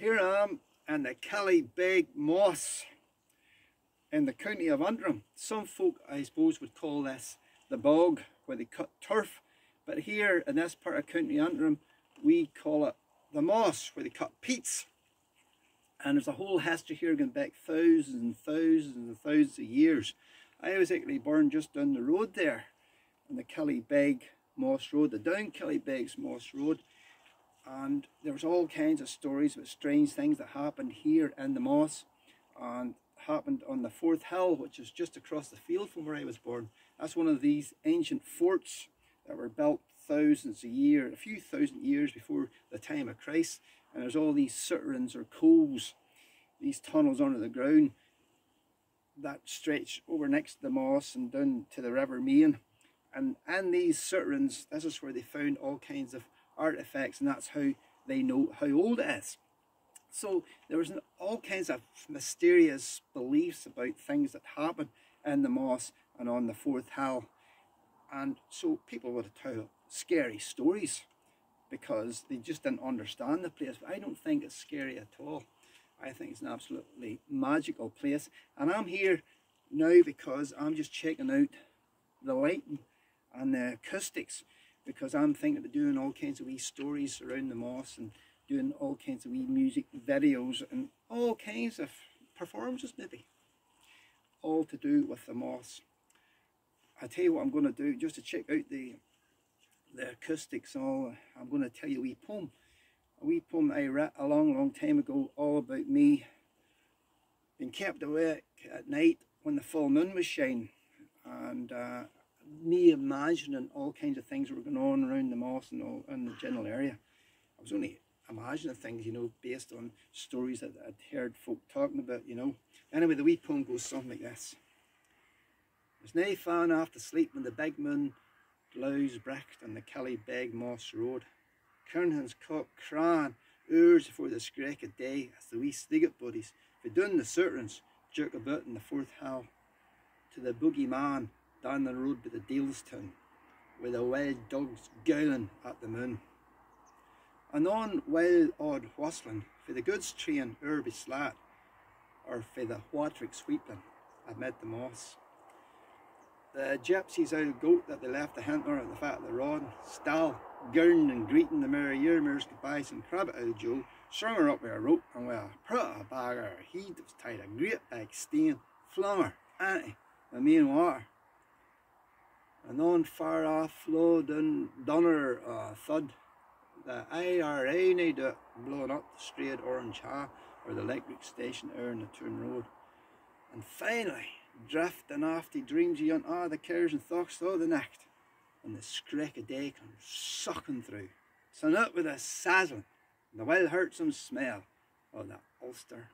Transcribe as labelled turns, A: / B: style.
A: Here I am in the Downkillybeg Moss in the county of Antrim. Some folk, I suppose, would call this the bog where they cut turf, but here in this part of County Antrim we call it the moss where they cut peats. And there's a whole history here going back thousands and thousands and thousands of years. I was actually born just down the road there on the Downkillybeg Moss Road, the Downkillybeg Moss Road, and there was all kinds of stories about strange things that happened here in the moss, and happened on the Fourth Hill, which is just across the field from where I was born. That's one of these ancient forts that were built thousands of years, a few thousand years before the time of Christ. And there's all these souterrains or coves, these tunnels under the ground that stretch over next to the moss and down to the River Main. And in these souterrains, this is where they found all kinds of artifacts, and that's how they know how old it is. So there was all kinds of mysterious beliefs about things that happened in the moss and on the Fourth Hill. And so people would tell scary stories because they just didn't understand the place. But I don't think it's scary at all. I think it's an absolutely magical place. And I'm here now because I'm just checking out the lighting and the acoustics, because I'm thinking of doing all kinds of wee stories around the moss and doing all kinds of wee music videos and all kinds of performances, maybe all to do with the moss. I tell you what I'm going to do, just to check out the acoustics and all. I'm going to tell you a wee poem I wrote a long time ago, all about me being kept awake at night when the full moon was shining, and me imagining all kinds of things that were going on around the moss and all in the general area. I was only imagining things, you know, based on stories that I'd heard folk talking about, you know. Anyway, the wee poem goes something like this. There's nae fan after sleep when the big moon glows bricht on the Downkillybeg Moss Road. Kernhan's cock cran hours before the screck of day as the wee sligot buddies for doing the souterrains jerk about in the Fourth Hill to the boogie man down the road by the Dealstown, with the wild dogs gowling at the moon. Anon wild odd whistling for the goods train o'er by Slat, or for the Watrick sweeping amid the moss. The gypsies out of goat that they left the hintner at the fat of the rod, still gurning and greeting the merry yearmers goodbyes and crabbit out Joe, strung her up with a rope and with a pretty bag of her heed that was tied a great big stain, flung her into the main water. And on far off flowed down Dunner thud, the IRA need it blowing up the straight Orange Ha or the electric station there in the Toon Road. And finally, drifting off the dreams you on all the cares and thoughts of the night, and the screck of day comes sucking through. So not with a sizzling, and the well hurtsome smell of the Ulster